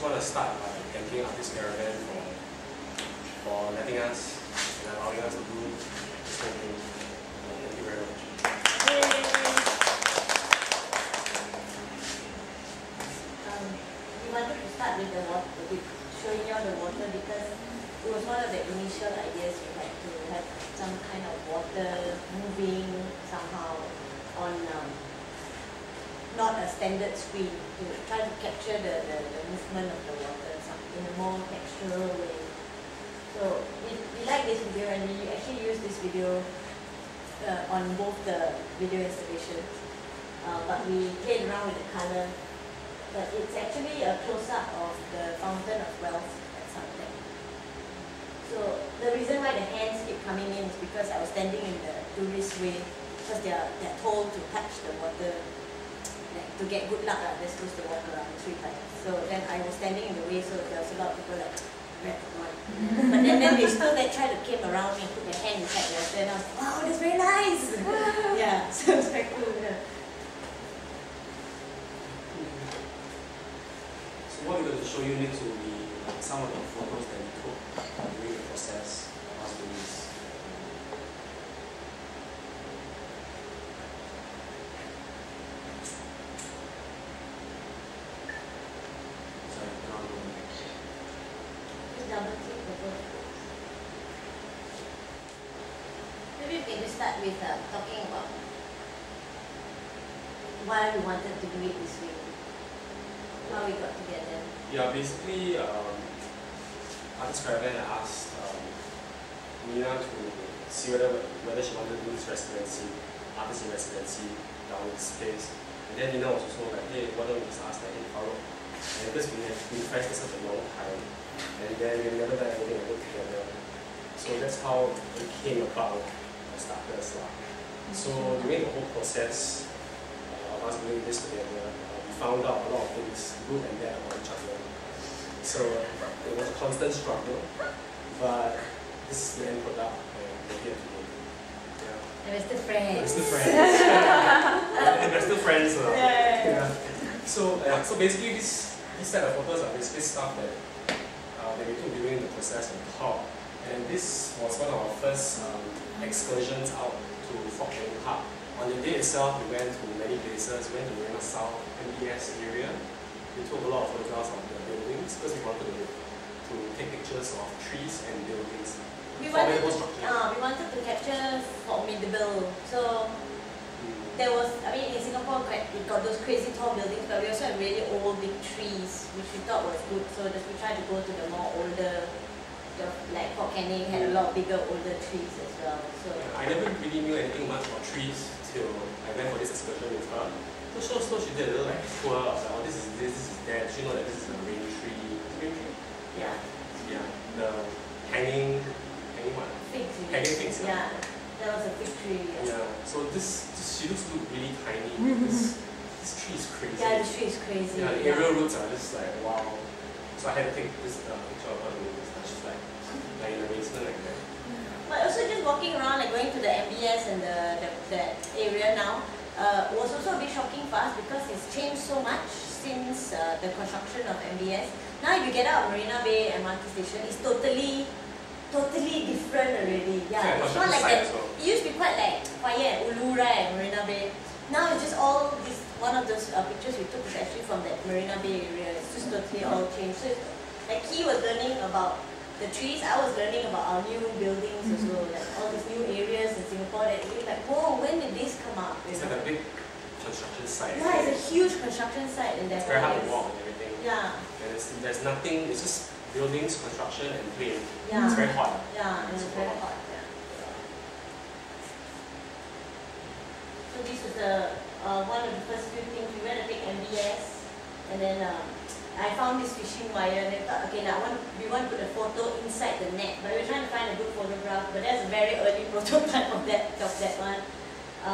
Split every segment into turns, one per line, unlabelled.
want to start by thanking Artist Caravan for letting us and allowing us to do this whole thing. Thank you very much.
We wanted to start with the water, with showing you all the water because it was one of the initial ideas we had to have some kind of water moving somehow on not a standard screen, to try to capture the movement of the water in a more textural way. So we like this video and we actually use this video on both the video installations, but we played around with the color. But it's actually a close-up of the Fountain of Wealth at Suntec. So the reason why the hands keep coming in is because I was standing in the tourist way, because they're told to touch the water, like, to get good luck. They're supposed to walk around 3 times. So then I was standing in the way, so there was a lot of people like, but then they still try to came around me and put their hand inside the water, and I was like, wow, that's very nice. Yeah, so it's very cool. Yeah.
What we're going to show you next will be some of the photos that we took during the process of us doing this. Sorry, now I'm going back.
Just double click the photos. Maybe we can just start with talking about why we wanted to do it this way. How we got together?
Yeah, basically, Artist Caravan asked Nina to see whether she wanted to do this residency, artist in residency down in this place. And then Nina was also like, hey, why don't we just ask that in Farouk? And because we have been friends for such a long time, and then we never done anything and worked together. So that's how it came about for starters. So during the whole process of us doing this together, found out a lot of things, good and bad, about each other. So it was a constant struggle, but this is the end product, and we're here today. Yeah.
And we're still friends.
We're still friends. And we're still friends.
Yeah.
So basically, this set of photos are basically stuff that we took during the process of the talk. And this was one of our first excursions out to Fort Canning Park. On the day itself, we went to many places. We went to Marina South, MBS area. We took a lot of photographs of the buildings because we wanted to take pictures of trees and buildings.
We wanted to capture formidable. So there was, I mean, in Singapore, we got those crazy tall buildings, but we also have really old big trees, which we thought was good. So we tried to go to the more older, like Fort Canning had a lot bigger, older trees as well. So
I never really knew anything much about trees till I went for this excursion with her. So she did a little like tour of like, oh, this is that. She know that this is a rain tree. Rain tree?
Yeah.
Yeah. The hanging what?
Figs.
Hanging figs.
Yeah. There was a fig tree.
Yeah. So she looks really tiny. This tree is crazy.
Yeah, this tree is crazy.
Yeah, the aerial roots are just like wow. So I had to take this picture of her doing this. She's like in the basement like that.
But also just walking around, like going to the MBS and the area now, was also a bit shocking for us because it's changed so much since the construction of MBS. Now if you get out of Marina Bay MRT station, it's totally different already. Yeah, it's not like that. It used to be quite like quiet at Ulu, right, Marina Bay. Now it's just all this. One of those pictures we took is actually from that Marina Bay area. It's just totally all changed. So like he was learning about the trees, I was learning about our new buildings as well, like all these new areas in Singapore that we like, whoa, when did this come up?
It's like a big construction site.
Yeah, it's a huge construction site in that.
It's very hard to walk and everything.
Yeah.
And there's nothing, it's just buildings, construction and plain.
Yeah.
It's very hot.
Yeah, and it's very hot. Yeah. So this was one of the first few things. We went to take MBS, and then I found this fishing wire, and I thought, okay, now we want to put a photo inside the net, but we were trying to find a good photograph. But that's a very early prototype of that one,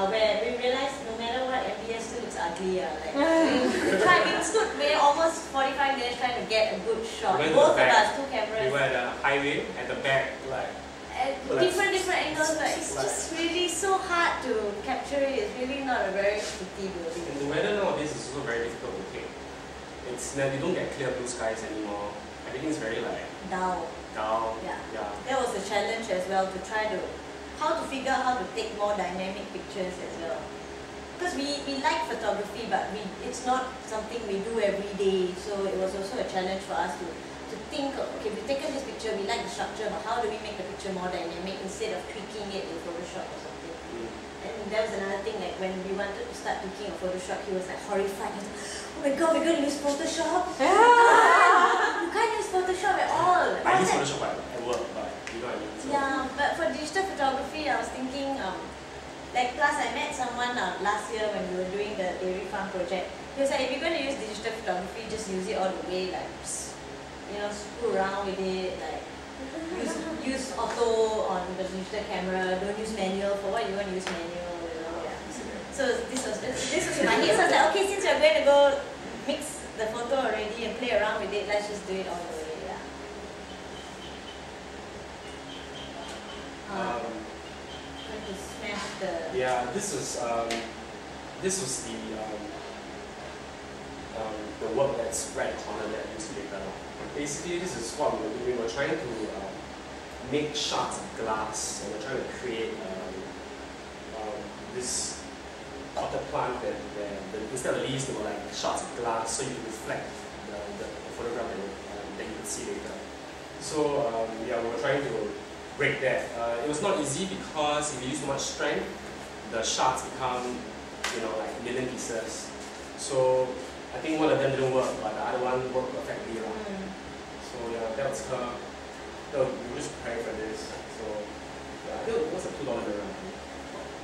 where we realized no matter what, MBS still looks ugly. We stood there almost 45 minutes trying to get a good shot. Both of us, 2 cameras.
We were at the highway at the back, like.
Different angles, but it's just really so hard to capture it. It's really not a very pretty building.
And the weather nowadays is also very difficult to take. you don't get clear blue skies anymore. Everything's very like
dull.
Yeah.
That was a challenge as well, to try to how to figure out how to take more dynamic pictures as well. Because we like photography, but it's not something we do every day. So it was also a challenge for us to think, okay, we've taken this picture, we like the structure, but how do we make the picture more dynamic instead of tweaking it in Photoshop or something? And that was another thing, like when we wanted to start tweaking in Photoshop, he was like horrified. He was like, oh my god, we're going to use Photoshop? You can't use Photoshop at all.
I use Photoshop at work, but you know what I mean? So.
Yeah, but for digital photography, I was thinking, like plus I met someone last year when we were doing the dairy farm project. He was like, if you're going to use digital photography, just use it all the way, like, you know, screw around with it, like, use auto on the digital camera, don't use manual. For what you want to use manual, you know? Yeah. So this was in my head. So I was like, okay, since you're going to go mix the photo already and play around with it, let's just do it all the way. Trying to smash the.
Yeah, this was the work that's right at the corner that used to be done. Basically, this is what we were doing. We were trying to make shards of glass, and we're trying to create this potted plant that instead of leaves, they were like shards of glass, so you could reflect the photograph that you could see later. So yeah, we were trying to break that. It was not easy because if you use too much strength, the shards become, you know, like a million pieces. So I think one of them didn't work, but the other one worked perfectly. So yeah, that was her. We were just preparing for this. So yeah, I think it was a $2 mirror.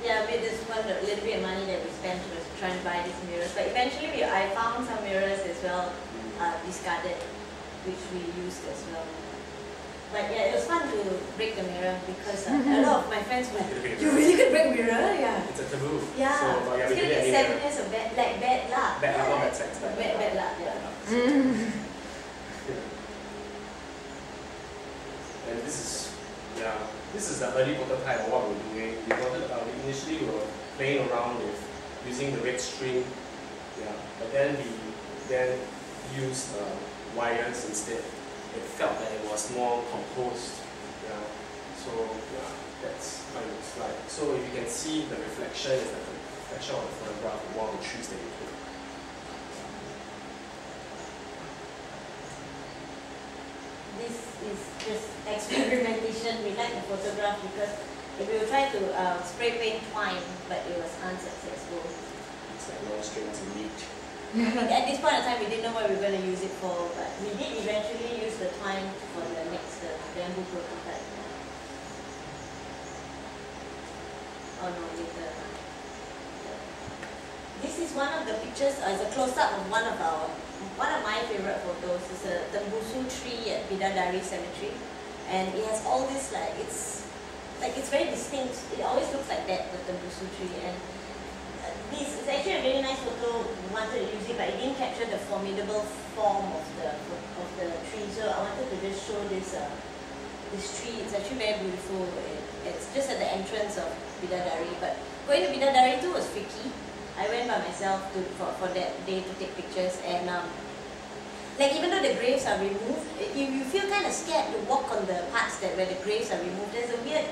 Yeah, we just one a little bit of money that we spent was trying to buy these mirrors. But eventually I found some mirrors as well, discarded, which we used as well. But yeah, it was fun to break the mirror because a lot of my friends were like, you really could break mirror? Yeah.
It's a taboo.
Yeah.
So, yeah,
it's going to be 7 years of bad luck.
Bad luck, not bad sex.
Bad luck, yeah.
And this is the early prototype of what we're doing. Initially we were playing around with using the red string, but then we used wires instead. It felt that it was more composed. So that's how it looks like. So if you can see the reflection is like the reflection of the photograph of one of the trees that we took.
This is just experimentation. We like the photograph because we were trying to spray paint twine, but it was unsuccessful.
It's like no strings and meat.
At this point in time, we didn't know what we were going to use it for, but we did eventually use the twine for the next bamboo prototype. Oh no, later. This is one of the pictures, as a close-up of one of my favorite photos. It's a Tembusu tree at Bidadari Cemetery, and it has all this it's very distinct. It always looks like that, the Tembusu tree, and this is actually a very nice photo. We wanted to use it, but it didn't capture the formidable form of the tree. So I wanted to just show this tree. It's actually very beautiful. It's just at the entrance of Bidadari. But going to Bidadari too was tricky. I went by myself for that day to take pictures, and like even though the graves are removed, you feel kind of scared to walk on the parts where the graves are removed. There's a weird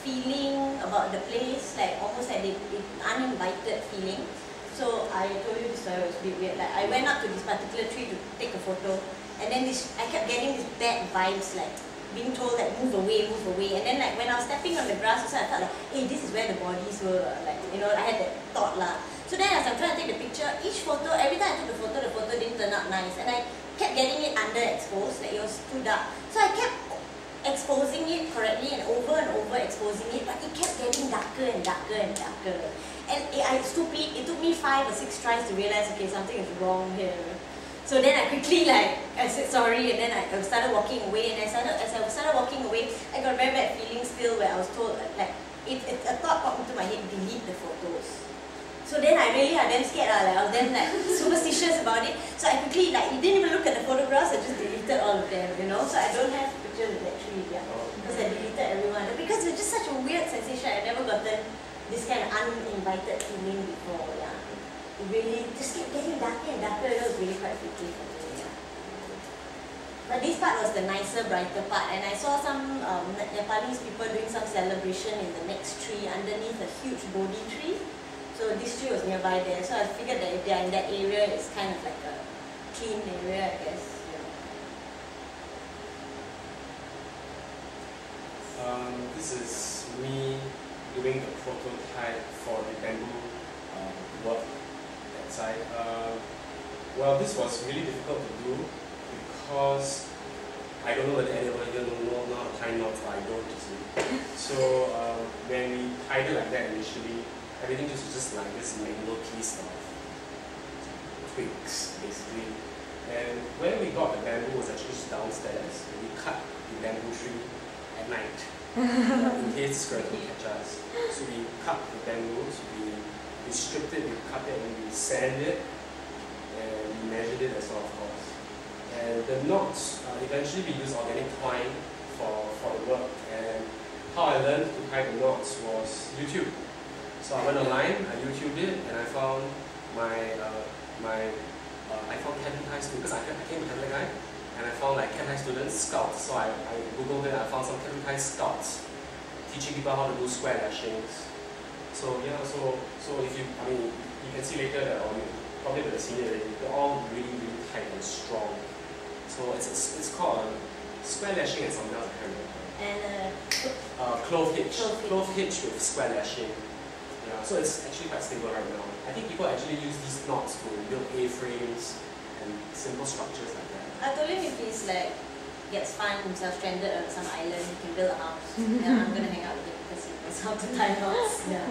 feeling about the place, like almost like an uninvited feeling. So I told you this story was a bit weird. Like I went up to this particular tree to take a photo, and then I kept getting these bad vibes, like being told that move away, and then like when I was stepping on the grass, I felt like, hey, this is where the bodies were. Like, you know, I had that thought lah. So then as I'm trying to take the picture, each photo, every time I took the photo didn't turn out nice, and I kept getting it underexposed, like it was too dark. So I kept exposing it correctly and over exposing it, but it kept getting darker and darker and darker. And it took me 5 or 6 tries to realize, okay, something is wrong here. So then I quickly I said sorry, and then I started walking away, and as I started walking away, I got a very bad feeling still where I was told, like, a thought popped into my head, delete the photos. So then I really got damn scared, like I was damn superstitious about it. So I quickly, you didn't even look at the photographs, I just deleted all of them, you know. So I don't have pictures of that tree, because I deleted everyone. Because it was just such a weird sensation. I've never gotten this kind of uninvited feeling before, really just kept getting darker and darker. It was really quite freaky for me. Yeah. But this part was the nicer, brighter part, and I saw some Nepalese people doing some celebration in the next tree underneath a huge Bodhi tree. So this tree was nearby there, so I figured that if they are in that area, it's kind of like a clean area, I guess.
This is me doing the prototype for the bamboo work outside. Well, this was really difficult to do because I don't know whether anyone here know how to tie knots, but I don't, you see. So when we tied it like that initially, everything was just like this mango piece of twigs, basically. And when we got the bamboo was actually just downstairs. We cut the bamboo tree at night in case the squirrel will catch us. So we cut the bamboo, so we stripped it, we cut it, and we sanded it, and we measured it as well, of course. And the knots, eventually we used organic twine for the work. And how I learned to tie the knots was YouTube. So I went online, I YouTubed it, and I found I found Kevin High School, because I came to Kevin High, and I found like Kevin High students, scouts. So I googled it, I found some Kevin High scouts teaching people how to do square lashings. So yeah, so if you, I mean, you can see later that, or probably with the senior, they're all really, really tight and strong. So it's called square lashing and something else, I can't remember.
And
clove hitch. Clove hitch with square lashing. Yeah, so it's actually quite stable right now. I think people actually use these knots to build A-frames and simple structures like that.
I told him if he's like gets fined himself stranded on some island, he can build a house. Yeah, I'm gonna hang out with him because he knows how to tie knots. Yeah.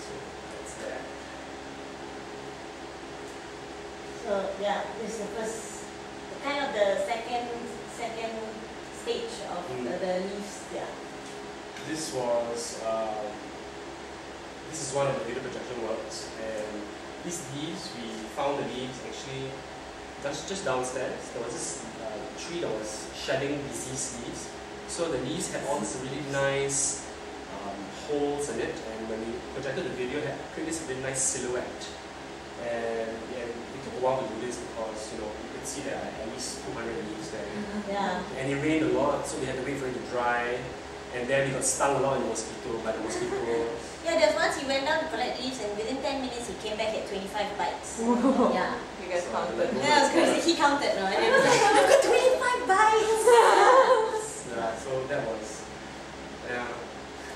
So that's that.
So yeah, this is the first, kind of the second stage of the leaves. Yeah.
This is one of the video projection works, and these leaves, we found the leaves actually just downstairs. There was this tree that was shedding diseased leaves. So the leaves had all these really nice holes in it, and when we projected the video, it had created this really nice silhouette. And it took a while to do this because you could see there are at least 200 leaves there.
Yeah.
And it rained a lot, so we had to wait for it to dry. And then we got stung a lot by the mosquito.
Yeah, there was once he went down to collect leaves, and within 10 minutes he came back at 25 bites. Yeah.
You guys counted.
Yeah, it was crazy. He counted, no? And it was like, I've got 25 bites!
Yeah, so that was, yeah.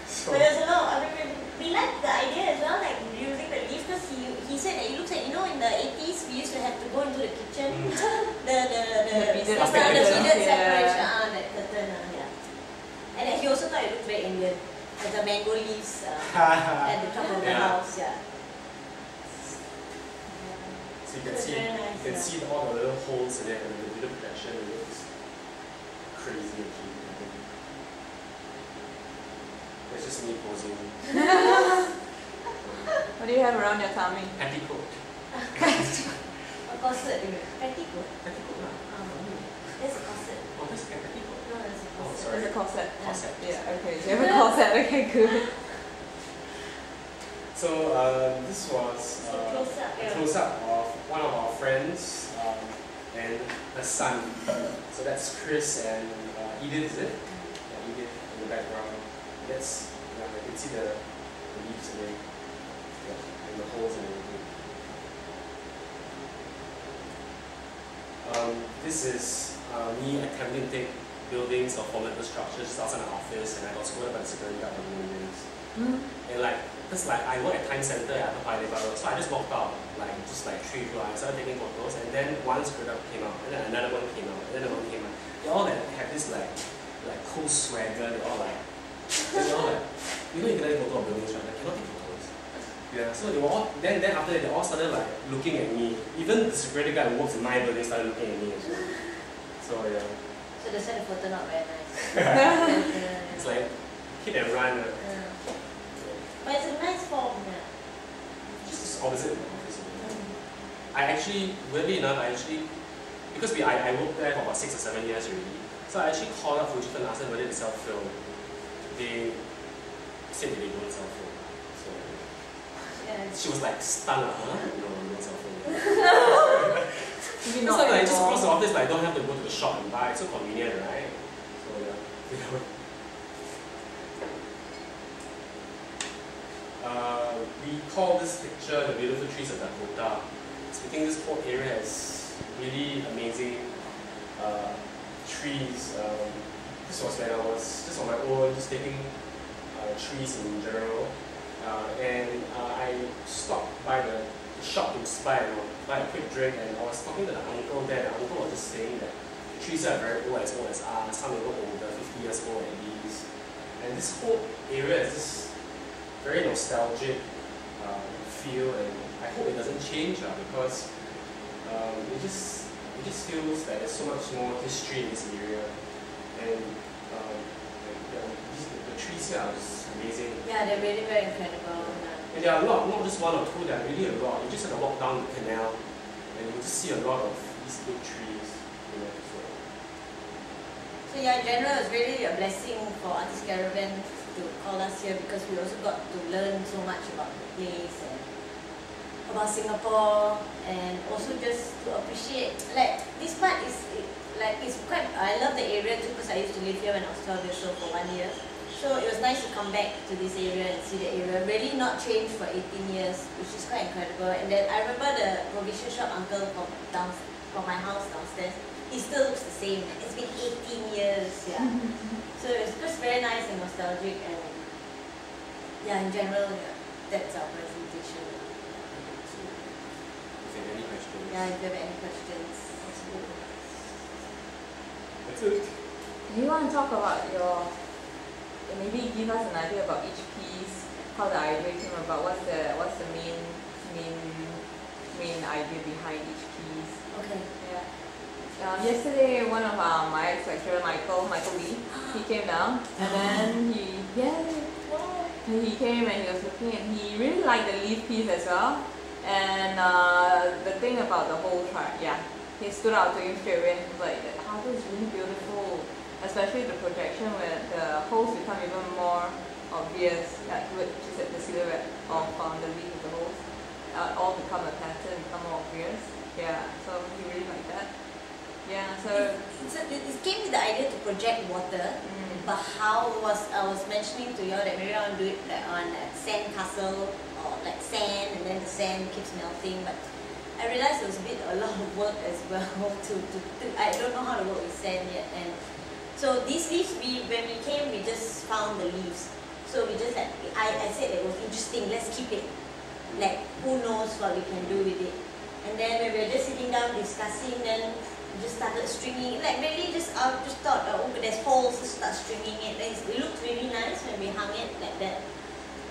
So,
but there's a lot, I mean, we liked the idea as well, like using the leaves, because he said that it looks like, in the 80s, we used to have to go into the kitchen, the beaded separation, that curtain, yeah. And he also thought it looked very Indian, like the mango leaves at the top of the house, yeah.
So you can see all the little holes in it, and the video projection, it looks crazy actually. It's just me posing.
What do you have around your tummy?
Petticoat.
A corset, petticoat.
Petticoat,
There's a corset.
oh, that's a petticoat.
No, there's a
Oh,
corset.
sorry.
There's a corset.
Corset.
Yeah, okay. So you have a corset, okay, good.
So this was
a
close-up of one of our friends and her son. So that's Chris and Edith, is it? Yeah, Edith in the background. That's, you can see the leaves and and the holes and everything. This is me attempting to take buildings or formidable structures outside my office, and I got scolded by the security guard for doing this. And because I work at Times Center at Paya Lebar Road, so I just walked out, just 3 floors. I started taking photos, and then one security guard came out, and then another one came out, and then another one came out. They all have this cool swagger. They're all like, you can take photo of buildings, right? Cannot take photos. Yeah, so they were all, then after that, they all started looking at me. Even the security guy who works in my building started looking at me as well. So yeah.
So they said the photo not very nice.
It's like hit and run.
But it's a nice form, yeah.
Just opposite in the office. I actually, weirdly enough, because I worked there for about 6 or 7 years already, so I actually called up Fujifilm and asked them whether they sell film. They said that they don't sell film. So
Yeah,
she was like stunned, huh? No cell phone.
Maybe
It's
not
like just
anymore.
across the office, like don't have to go to the shop and buy. It's so convenient, right? So yeah. We call this picture the Beautiful Trees of Dakota. So we think this whole area has really amazing trees. This was when I was just on my own, just taking trees in general. I stopped by the shop to buy a quick drink, and I was talking to the uncle there. The uncle was just saying that the trees are very old as us, some even older, 50 years old at least. And this whole area is just very nostalgic feel, and I hope it doesn't change because it just feels that there's so much more history in this area. And the trees here are just amazing.
Yeah, they're really very incredible.
And there are a lot, not just one or two, there are really a lot. You just have to walk down the canal and you just see a lot of these big trees.
So yeah, in general, it's really a blessing for Artist Caravan to call us here because we also got to learn so much about the place and about Singapore, and also just to appreciate, like this part is it's quite, I love the area too because I used to live here when I was 12 years old for 1 year. So it was nice to come back to this area and see the area really not changed for 18 years, which is quite incredible. And then I remember the provision shop uncle from my house downstairs, he still looks the same. It's been 18 years, yeah. So it's just very nice and nostalgic, and yeah, in general, yeah, that's our presentation.
If you have any questions.
Yeah, if you have any questions.
That's it.
Do you want to talk about maybe give us an idea about each piece, how the idea came about, what's the main idea behind each piece?
Okay.
Yeah. Yesterday, one of my ex-lecturer, Michael Lee, he came down, and then he came and he was looking, and he really liked the leaf piece as well. And the thing about the whole chart, he stood out to him straight away and was like, that harbour is really beautiful, especially the projection where the holes become even more obvious, which is at the silhouette of the leaf of the holes, all become a pattern, become more obvious. Yeah, so he really liked that. Yeah, so
it came with the idea to project water, but how I was mentioning to you that maybe I want to do it like on a sand castle or like sand, and then the sand keeps melting. But I realized it was a lot of work as well. I don't know how to work with sand yet, and so these leaves, when we came, we just found the leaves. So we just I said it was interesting. Let's keep it. Like who knows what we can do with it. And then when we were just sitting down discussing, then just started stringing, like really just thought, oh, there's holes, just start stringing it. Then it looked really nice when we hung it like that.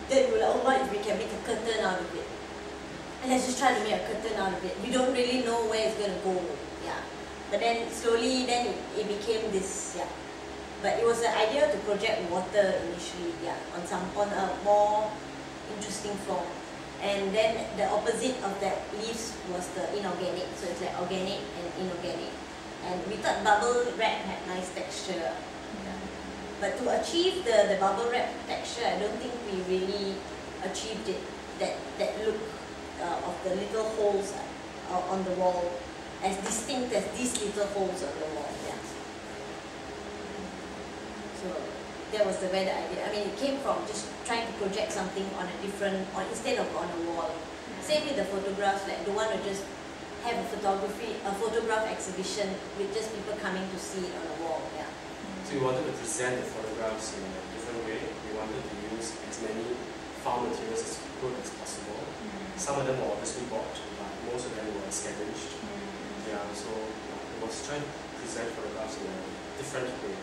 Then we were like, oh, what if we can make a curtain out of it? And let's just try to make a curtain out of it. We don't really know where it's gonna go, yeah. But then slowly, then it became this, yeah. But it was an idea to project water initially, yeah, on a more interesting form. And then the opposite of that leaves was the inorganic, so it's like organic and inorganic. And we thought bubble wrap had nice texture. Yeah. But to achieve the bubble wrap texture, I don't think we really achieved it, that look of the little holes on the wall, as distinct as these little holes on the wall. Yeah. So that was where the idea. I mean, it came from just trying to project something on a different, or instead of on a wall. Same with the photographs. Like, don't want to just have a photograph exhibition with just people coming to see it on a wall. Yeah.
So we wanted to present the photographs in a different way. We wanted to use as many found materials as good as possible. Some of them were obviously bought, but most of them were scavenged. Yeah. So it was trying to present photographs in a different way.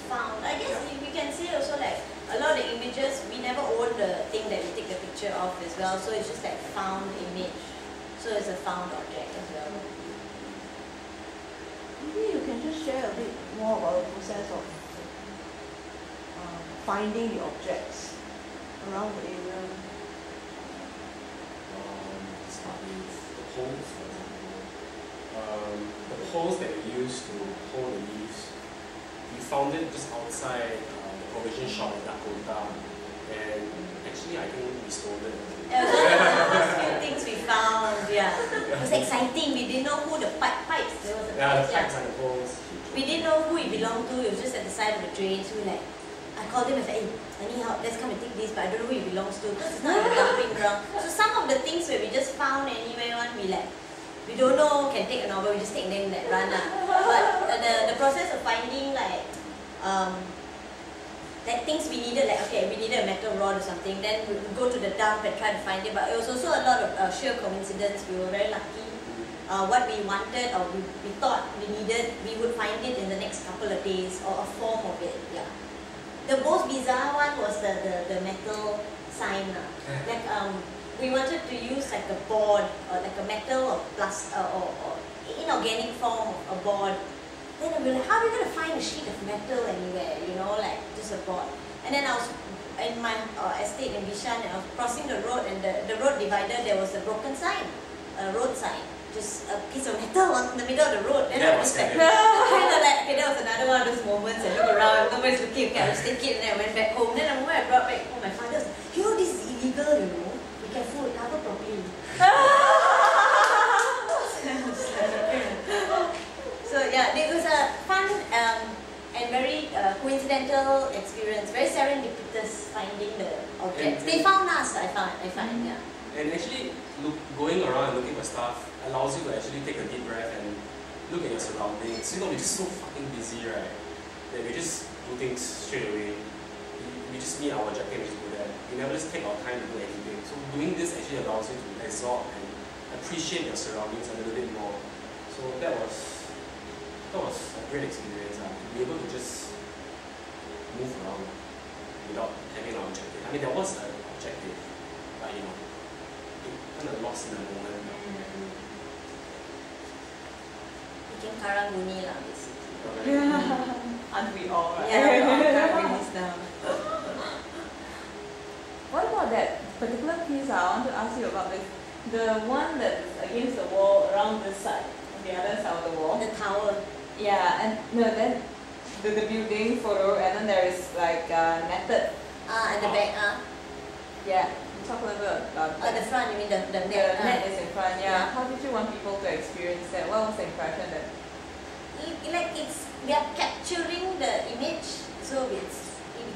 Found. I guess we can say also like a lot of the images, we never own the thing that we take the picture of as well, so it's just like found image. So it's a found object as well.
Maybe you can just share a bit more about the process of finding the objects around the area.
Start with the poles, for example. The poles that we use to hold the leaves, we found it just outside the provision shop in Dakota. And actually, I think we stole it.
It was one of the first few things we found, yeah. It was exciting, we didn't know who the pipes, there was a
Yeah, the
pipe,
pipes and the poles.
We didn't know who it belonged to, it was just at the side of the drain, so we like, I called him and said, hey, I need help, let's come and take this, but I don't know who it belongs to, because it's not in the dumping ground. So some of the things where we just found anywhere, we like, we don't know, can take an hour, we just take them and run. But the process of finding like things we needed, like okay, we needed a metal rod or something, then we would go to the dump and try to find it. But it was also a lot of sheer coincidence. We were very lucky. What we wanted or we thought we needed, we would find it in the next couple of days or a form of it. Yeah. The most bizarre one was the metal sign. Like we wanted to use like a board or like a metal or plus or inorganic form of a board. Then we were like, how are we going to find a sheet of metal anywhere, you know, like just a board. And then I was in my estate in Bishan and I was crossing the road, and the road divider, there was a broken sign, a road sign, just a piece of metal in the middle of the road. Then I was like, kind of like, okay, that was another one of those moments. I look around, nobody's looking, okay, I'll take it, and then I went back home. Then the moment I brought back home, my father was like, you know, this is illegal, you know, be careful, cover properly. So yeah, it was a fun and very coincidental experience, very serendipitous finding the objects. They found us, I find, yeah.
And actually, going around and looking for stuff allows you to actually take a deep breath and look at your surroundings. You know, we're just so fucking busy, right? That we just do things straight away. We just meet our objective and just go there. We never just take our time to do anything. So doing this actually allows you to absorb and appreciate your surroundings a little bit more. So that was a great experience. To be able to just move around without having an objective. I mean, there was an objective, but you know, it kind of lost in the moment.
Became Karang-Guni lah, basically.
Aren't we all, right?
Yeah, we're all Karang-Gunis now.
What about that particular piece? I want to ask you about this. The one that's against the wall around this side, on the other side of the wall.
The tower.
Yeah, and no, then the building photo, and then there is like netted.
At the back,
Yeah, talk a little bit about
the front, you mean the net?
The net is in front,
Yeah.
How did you want people to experience that? What was the impression that?
Like we are capturing the image, so we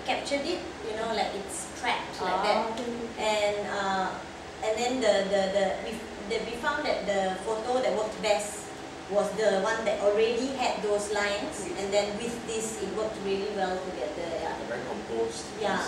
captured it, you know, like it's trapped like that.
Okay.
And then we found that the photo that worked best was the one that already had those lines, and then with this it worked really well together. Yeah.
Very composed.
Yeah.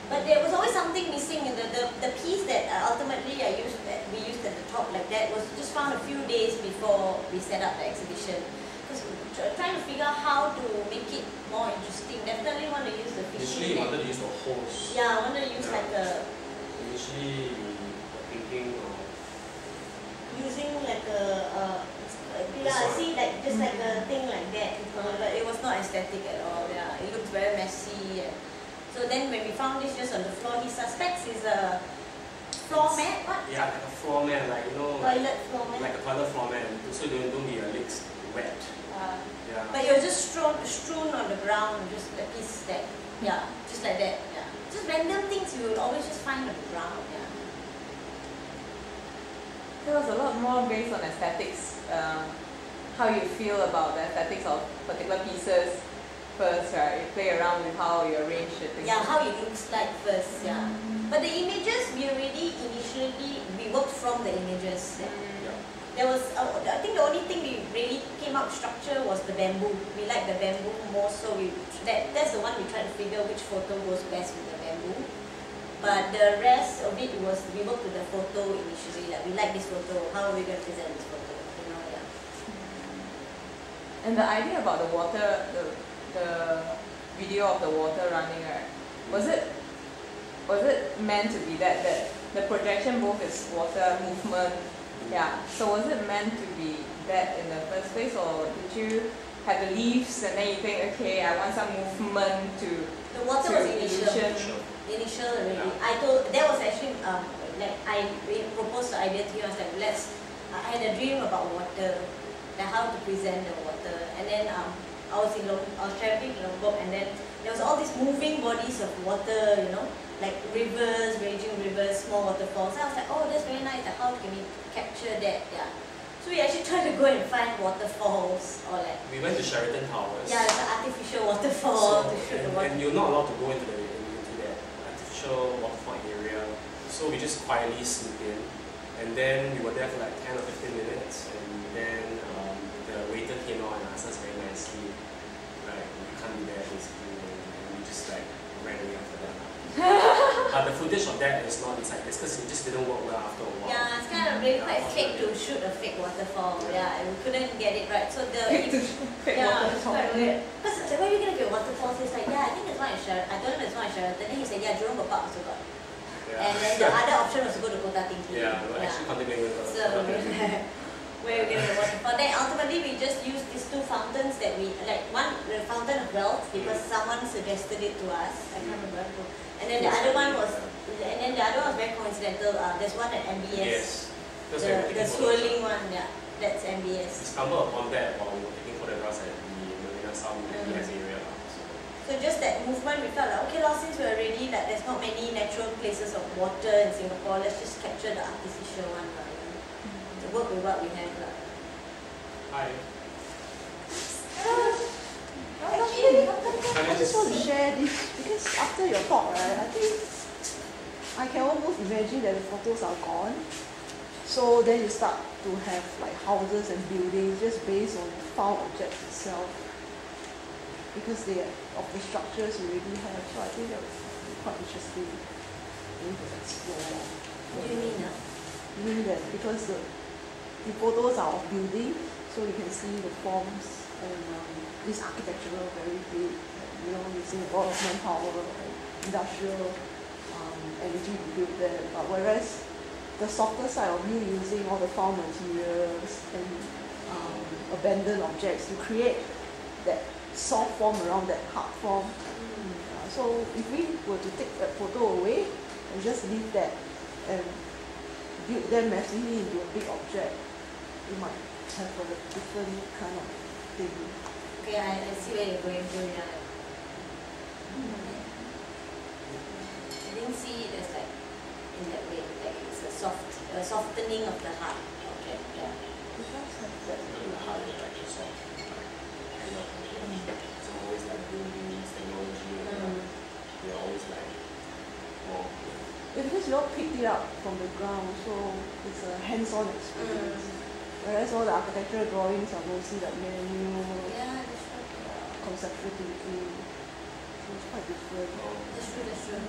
But there was always something missing in the piece that ultimately we used at the top like that was just found a few days before we set up the exhibition. Because we're trying to figure out how to make it more interesting. Definitely want to use the
Initially,
fishing
you
net.
wanted to use the hose.
Yeah, I want to use like a
Initially, we were thinking of
using like a see like just like a thing like that, but it was not aesthetic at all. Yeah, it looked very messy. So then when we found this just on the floor, he suspects it's a floor mat. What?
Yeah, like a floor mat, like you know,
Toilet floor mat.
like a toilet floor mat, so don't be your legs wet. Yeah.
But it was just strewn on the ground, just a piece that, yeah, just like that. Yeah, just random things you will always just find on the ground. Yeah.
There was a lot more based on aesthetics. How you feel about the aesthetics of particular pieces first, right? You play around with how you arrange it.
Yeah, how it looks like first, yeah. But the images, we worked from the images. Yeah. There was, I think the only thing we really came out structure was the bamboo. We like the bamboo more, so that's the one we tried to figure which photo goes best with the bamboo. But the rest of it was, we worked with the photo initially, like we like this photo, how are we going to present this photo, you know, yeah.
And the idea about the water, the video of the water running, right? Was it meant to be that the projection both is water movement? Yeah. So was it meant to be that in the first place, or did you have the leaves and then you think, okay, I want some movement to
the water was initial. Initial already. That was actually like I proposed the idea to you. I was like, I had a dream about water, like how to present the water, and then I was traveling in Lombok, and then there was all these moving bodies of water, you know, like rivers, raging rivers, small waterfalls. I was like, oh, that's very nice. Like, how can we capture that? Yeah. So we actually tried to go and find waterfalls or like.
We went to Sheraton Towers.
Yeah, it's an artificial waterfall to shoot the water.
And you're not allowed to go into that artificial waterfall area. So we just quietly sneaked in, and then we were there for like 10 or 15 minutes, and then the waiter came out and asked us very nicely, like, you can't be there basically, and we just like ran away after that. But the footage of that is not inside this because it just didn't work well after a while.
Yeah, it's kind of really quite fake to shoot a fake waterfall. Yeah, and we couldn't get it right. So the yeah, it's quite weird. Because where are you gonna get waterfalls? He's like, yeah, I think there's one in Sheraton. I told him there's one in Sheraton. Then he said, yeah, Jurong Bird Park also got.
Yeah.
And then the other option was to go to Kota Tinggi.
Yeah, we were actually contemplating with
So where are we gonna get waterfall? Then ultimately we just used these two fountains that we like. One, the Fountain of Wealth, because someone suggested it to us. I can't remember who. And then the other one was, very coincidental. There's one at MBS.
Yes.
The swirling one, yeah, that's
We
MBS.
stumbled upon that while we were taking photographs at the Marina South MBS area.
So just that movement, we felt like, okay, since we're already like, there's not many natural places of water in Singapore, let's just capture the artificial one, to work with what we have.
Hi.
Actually, I just want to share this because after your talk, right, I think I can almost imagine that the photos are gone. So then you start to have like houses and buildings just based on found objects itself, because they are of the structures you already have. So I think that would be quite interesting to explore.
What do you mean?
Meaning that because the photos are of buildings, so you can see the forms and this architectural very big, you know, using a lot of manpower and industrial energy to build them. But whereas the softer side of you using all the found materials and abandoned objects to create that soft form around that hard form. So if we were to take that photo away and just leave that and build them massively into a big object, we might have a different kind of thing.
Okay, I see where you're going to. Yeah. I didn't see it as like in that way, like it's a softening of the heart. Okay, yeah.
It does have that.
The heart is actually soft. It's always like buildings, technology, they're always like, oh.
Yeah, because you all picked it up from the ground, so it's a hands-on experience. Whereas all the architectural drawings are mostly like manual, conceptual thinking. So it's quite different.
That's true.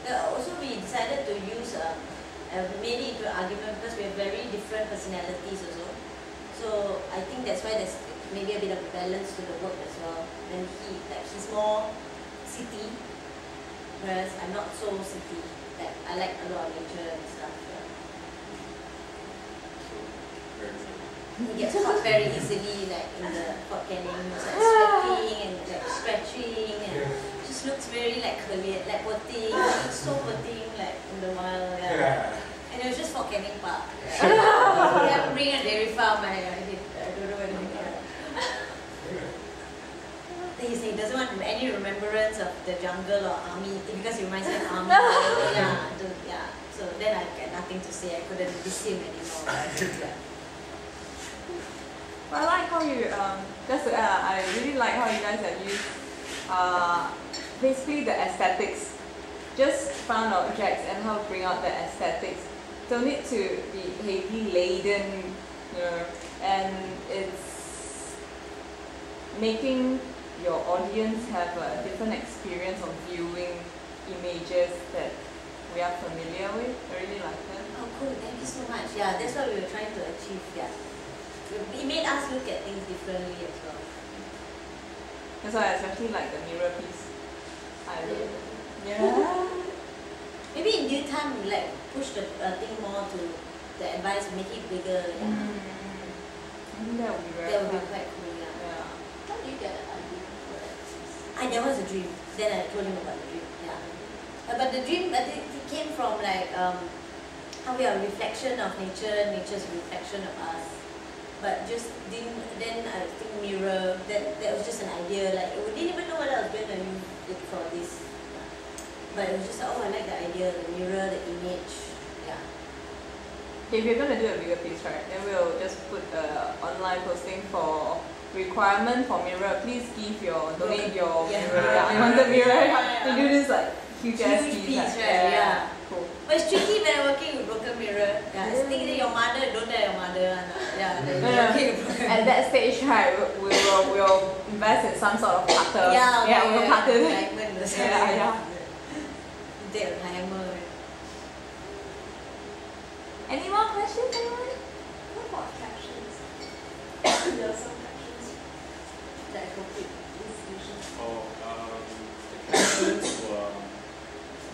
Also, we decided to use made it into an argument because we have very different personalities also. So I think that's why there's maybe a bit of a balance to the work as well. And he's more city, whereas I'm not so city. Like I like a lot of nature and stuff. He gets hot very easily, like in the Fort Canning, like sweating and like stretching, and just looks very like curly, like poor thing, so poor thing, like in the wild. Yeah. And it was just Fort Canning Park. Yeah, bring a dairy farm. I don't know whether we can. Then he said he doesn't want any remembrance of the jungle or army because it reminds him of army. Yeah. So then I got nothing to say. I couldn't diss him anymore.
But I like how you, I really like how you guys have used basically the aesthetics, just found objects and how to bring out the aesthetics. Don't need to be heavily laden, you know, and it's making your audience have a different experience of viewing images that we are familiar with. I really like that.
Oh, cool. Thank you so much. Yeah, that's what we were trying to achieve. Yeah. It made us look at things differently as well.
That's why I especially like the mirror piece. I love it. Yeah.
Maybe in due time we like push the thing more to the advice, make it bigger. Yeah.
I think that would be very
That would be
fun.
quite cool. Yeah.
How do you get an idea for that?
That was a dream. Then I told him about the dream. Yeah. But the dream, it came from like how we are a reflection of nature, nature's a reflection of us. but just didn't. Then I think mirror. That was just an idea. Like we didn't even know whether I was going to use it for this. But it was just oh, I like the idea, the mirror, the image. Yeah.
If you're gonna do a bigger piece, right, then we'll just put online posting for requirement for mirror. Please give donate your mirror. Yeah, I want the mirror. We do this like huge ass piece,
right? Yeah.
Cool.
But it's tricky when I'm working with broken mirror. Yeah, it's thinking your mother, don't tell your mother. Yeah, working with broken
At that stage, right, we'll invest in some sort of cutter. We'll cut it.
Diamond or something.
Yeah.
They'll hammer.
Any more questions, anyone?
What about captions? There are some captions that complete installation.
The captions were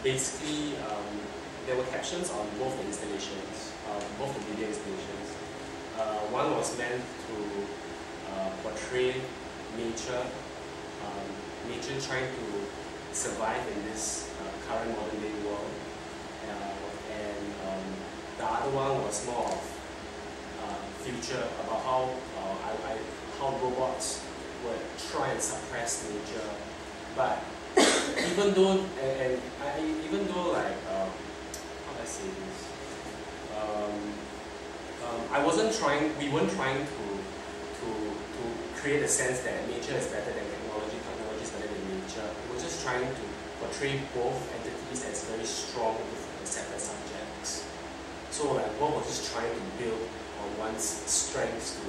basically there were captions on both the installations, both the video installations. One was meant to portray nature, nature trying to survive in this current modern day world, and the other one was more of future, about how robots would try and suppress nature, but even though like how do I say this? We weren't trying to create a sense that nature is better than technology is better than nature. We were just trying to portray both entities as very strong with separate subjects. So like one was just trying to build on one's strengths to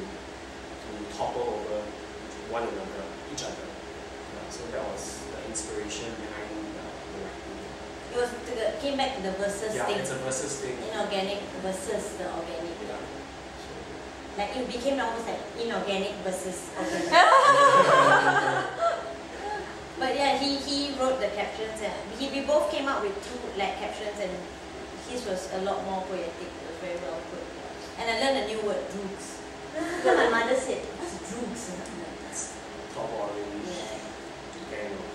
topple over one another, each other. So that was the inspiration behind the writing.
It was came back to the versus thing.
Yeah, it's a versus thing.
Inorganic versus the organic.
Yeah.
Like it became almost like inorganic versus organic. But yeah, he wrote the captions and we both came up with two like captions, and his was a lot more poetic. It was very well put. And I learned a new word, droogs. Because my mother said, what's droogs?
Top orange,
Yeah.
gang of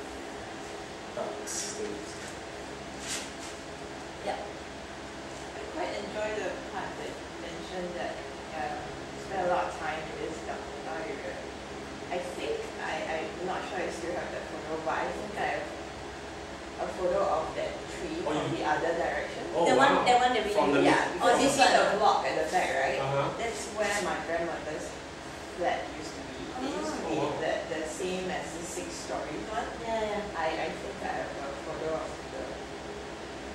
ducks, things.
Yeah.
I quite enjoy the part that mentioned that spent a lot of time in this Dakota area. I think I'm not sure I still have that photo, but I think I have a photo of that tree from the other direction.
Oh,
the
wow.
one that
From the
really,
Yeah, because you
this
see
one.
the block at the back, right?
That's
where my grandmother's flat used to be. It used to be
Oh, wow.
the same as the 6-story one.
Yeah.
I think I have a photo of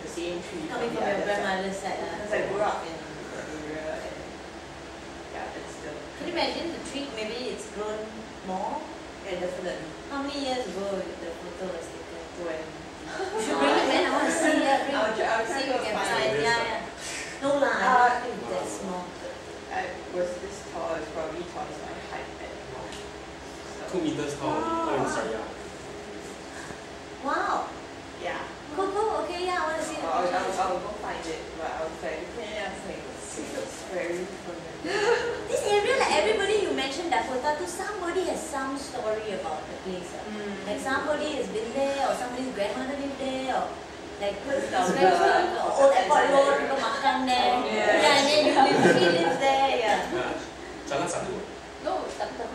the same tree
Coming
from
from
the
your
other side.
grandmother's side.
Because I grew up in the area, and yeah, that's the.
Can you imagine the tree? Maybe it's grown more.
Yeah, definitely.
How many years ago the photo was taken?
When
You should bring it, man. I want to see it.
I'll try
See if
to
you can
find
find.
it.
Yeah. No lah, I don't think that small.
I was this tall, it's probably twice my height at most.
2 meters tall. Oh, sorry, yeah.
Wow.
Yeah.
Cool. Okay, yeah, I want to see the picture.
I'll go find it, but I was like, yeah, it looks very familiar.
This area, like everybody you mentioned Dakota to, somebody has some story about the place. Like somebody has been there, or somebody's grandmother lived there, or like
What's
it's
the-
very old airport road, people makan there. Yeah, and then you literally live there. Yeah.
Jalan Satu.
No, Dakota.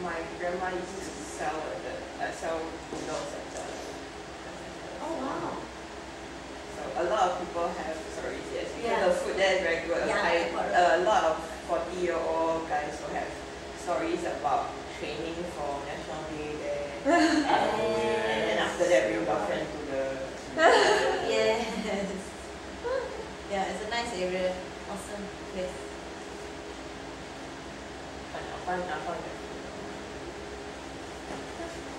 My grandma used to sell noodles at the.
Oh wow.
So a lot of people have stories, yes, because
Yeah.
the food there is very good.
Yeah,
A lot of 40-year-old guys who have stories about training for National Day there. And then after that, bring girlfriend to the.
Yes. Yeah, it's a nice area. Awesome place.
Fun.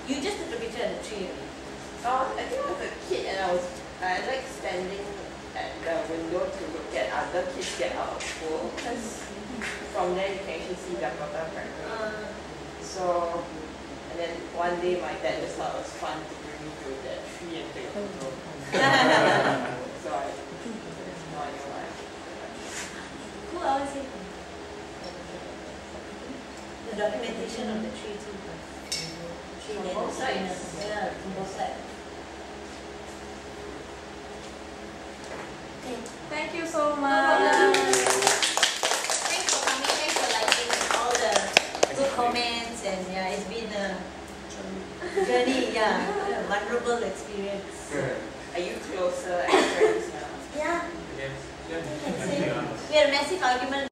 You just took a picture of the tree.
I think I was a kid and I like standing at the window to look at other kids get out of school, because from there you can actually see Dakota Primary. So, and then one day my dad just thought it was fun to bring me to that tree and take a photo. So I have no idea why.
Cool, I want to see the documentation of the tree too. Tree
From
there,
both
the tree,
sides.
yeah, from both sides. Okay.
Thank you so
No
much.
problem. yeah, a vulnerable experience.
Are you closer as friends now?
Yeah,
Yes.
I can say we had a massive argument.